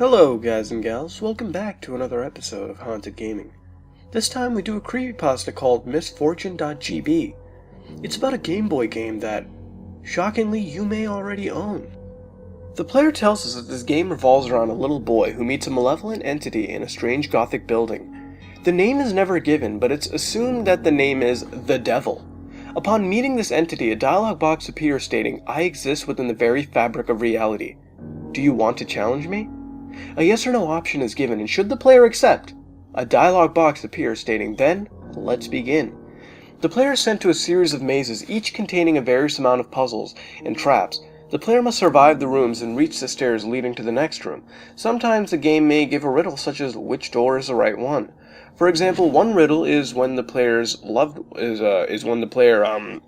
Hello guys and gals, welcome back to another episode of Haunted Gaming. This time we do a creepypasta called Misfortune.gb. It's about a Game Boy game that, shockingly, you may already own. The player tells us that this game revolves around a little boy who meets a malevolent entity in a strange gothic building. The name is never given, but it's assumed that the name is the Devil. Upon meeting this entity, a dialogue box appears stating, "I exist within the very fabric of reality. Do you want to challenge me?" A yes or no option is given, and should the player accept, a dialogue box appears stating, "Then, let's begin." The player is sent to a series of mazes, each containing a various amount of puzzles and traps. The player must survive the rooms and reach the stairs leading to the next room. Sometimes the game may give a riddle such as which door is the right one. For example, one riddle is when the player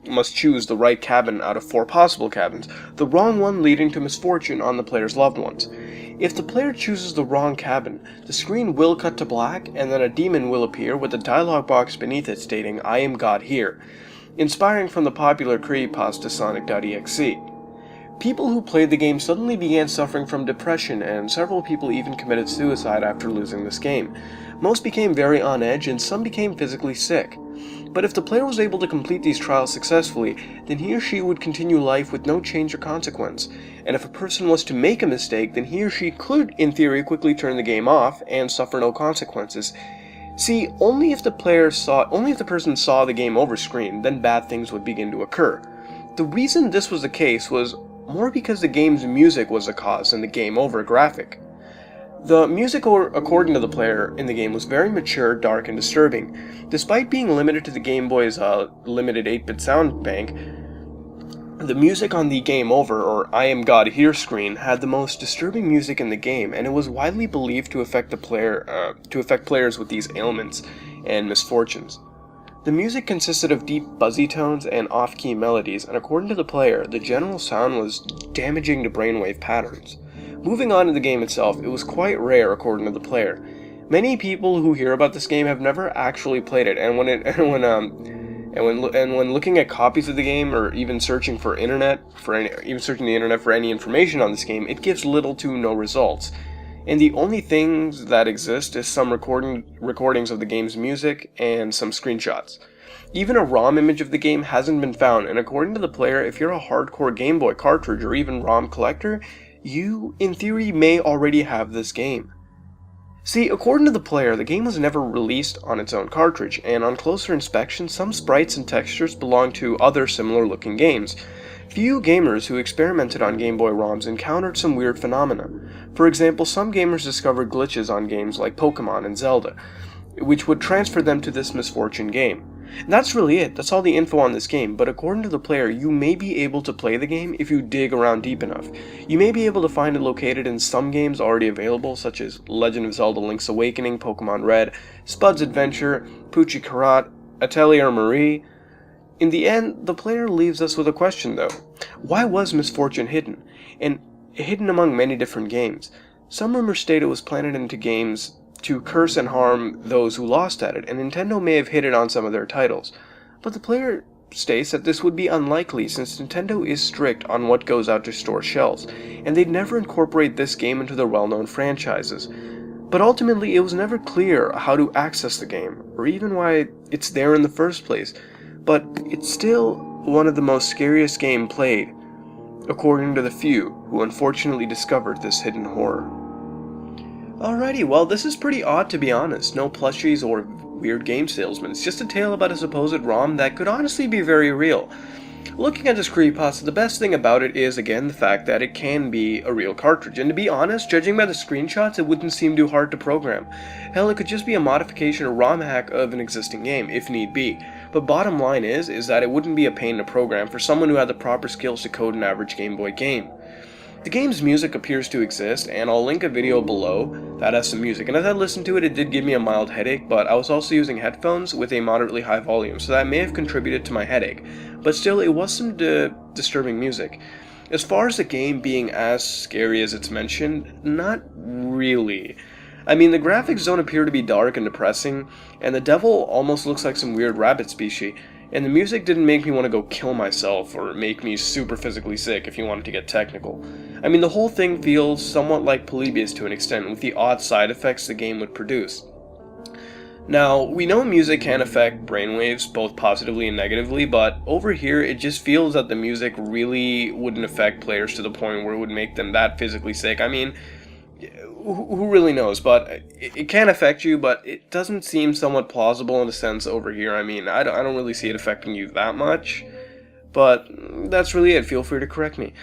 must choose the right cabin out of 4 possible cabins, the wrong one leading to misfortune on the player's loved ones. If the player chooses the wrong cabin, the screen will cut to black, and then a demon will appear with a dialogue box beneath it stating, "I am God here," inspiring from the popular creepypasta Sonic.exe. People who played the game suddenly began suffering from depression, and several people even committed suicide after losing this game. Most became very on edge, and some became physically sick. But if the player was able to complete these trials successfully, then he or she would continue life with no change or consequence. And if a person was to make a mistake, then he or she could, in theory, quickly turn the game off and suffer no consequences. See, only if the person saw the game over screen, then bad things would begin to occur. The reason this was the case was more because the game's music was the cause than the game over graphic. The music, according to the player in the game, was very mature, dark, and disturbing. Despite being limited to the Game Boy's limited 8-bit sound bank, the music on the Game Over, or I Am God Here screen, had the most disturbing music in the game, and it was widely believed to affect players with these ailments and misfortunes. The music consisted of deep, buzzy tones and off-key melodies, and according to the player, the general sound was damaging to brainwave patterns. Moving on to the game itself, it was quite rare according to the player. Many people who hear about this game have never actually played it, and when looking at copies of the game, or even searching the internet for any information on this game, it gives little to no results. And the only things that exist is some recordings of the game's music and some screenshots. Even a ROM image of the game hasn't been found, and according to the player, if you're a hardcore Game Boy cartridge or even ROM collector, you, in theory, may already have this game. See, according to the player, the game was never released on its own cartridge, and on closer inspection, some sprites and textures belong to other similar-looking games. Few gamers who experimented on Game Boy ROMs encountered some weird phenomena. For example, some gamers discovered glitches on games like Pokemon and Zelda, which would transfer them to this Misfortune game. And that's really it, that's all the info on this game, but according to the player, you may be able to play the game if you dig around deep enough. You may be able to find it located in some games already available, such as Legend of Zelda Link's Awakening, Pokemon Red, Spud's Adventure, Pucci Karat, Atelier Marie. In the end, the player leaves us with a question though. Why was Misfortune hidden? And hidden among many different games. Some rumors state it was planted into games to curse and harm those who lost at it, and Nintendo may have hid it on some of their titles. But the player states that this would be unlikely since Nintendo is strict on what goes out to store shelves, and they'd never incorporate this game into their well-known franchises. But ultimately, it was never clear how to access the game, or even why it's there in the first place. But it's still one of the most scariest games played, according to the few who unfortunately discovered this hidden horror. Alrighty, well, this is pretty odd to be honest. No plushies or weird game salesmen. It's just a tale about a supposed ROM that could honestly be very real. Looking at this creepypasta, the best thing about it is, again, the fact that it can be a real cartridge. And to be honest, judging by the screenshots, it wouldn't seem too hard to program. Hell, it could just be a modification or ROM hack of an existing game, if need be. But bottom line is that it wouldn't be a pain to program for someone who had the proper skills to code an average Game Boy game. The game's music appears to exist, and I'll link a video below that has some music. And as I listened to it, it did give me a mild headache, but I was also using headphones with a moderately high volume, so that may have contributed to my headache. But still, it was some disturbing music. As far as the game being as scary as it's mentioned, not really. I mean, the graphics don't appear to be dark and depressing, and the devil almost looks like some weird rabbit species. And the music didn't make me want to go kill myself or make me super physically sick if you wanted to get technical. I mean, the whole thing feels somewhat like Polybius to an extent, with the odd side effects the game would produce. Now, we know music can affect brainwaves both positively and negatively, but over here it just feels that the music really wouldn't affect players to the point where it would make them that physically sick. I mean, who really knows, but it can affect you, but it doesn't seem somewhat plausible in a sense over here. I mean, I don't really see it affecting you that much, but that's really it. Feel free to correct me.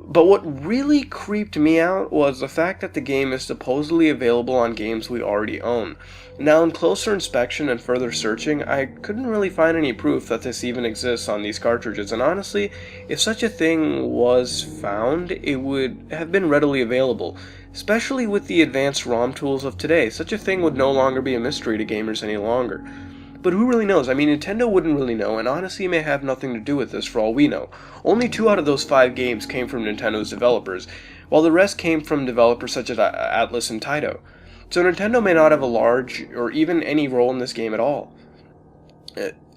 But what really creeped me out was the fact that the game is supposedly available on games we already own. Now, in closer inspection and further searching, I couldn't really find any proof that this even exists on these cartridges, and honestly, if such a thing was found, it would have been readily available. Especially with the advanced ROM tools of today, such a thing would no longer be a mystery to gamers any longer. But who really knows? I mean, Nintendo wouldn't really know, and honestly may have nothing to do with this for all we know. Only 2 out of those 5 games came from Nintendo's developers, while the rest came from developers such as Atlus and Taito. So Nintendo may not have a large, or even any role in this game at all.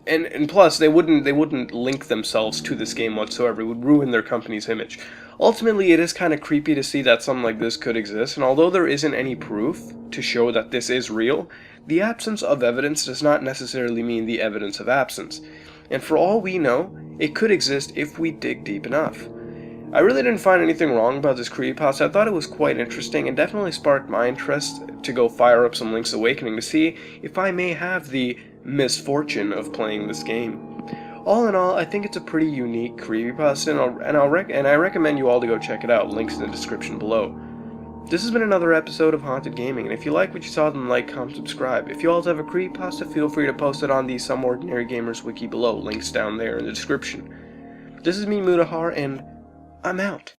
And plus, they wouldn't link themselves to this game whatsoever. It would ruin their company's image. Ultimately, it is kind of creepy to see that something like this could exist, and although there isn't any proof to show that this is real, the absence of evidence does not necessarily mean the evidence of absence. And for all we know, it could exist if we dig deep enough. I really didn't find anything wrong about this creepypasta. I thought it was quite interesting and definitely sparked my interest to go fire up some Link's Awakening to see if I may have the misfortune of playing this game. All in all, I think it's a pretty unique creepypasta, and I recommend you all to go check it out. Links in the description below. This has been another episode of Haunted Gaming, and if you like what you saw, then like, comment, subscribe. If you all have a creepypasta, feel free to post it on the Some Ordinary Gamers wiki below. Links down there in the description. This is me, Mudahar, and I'm out.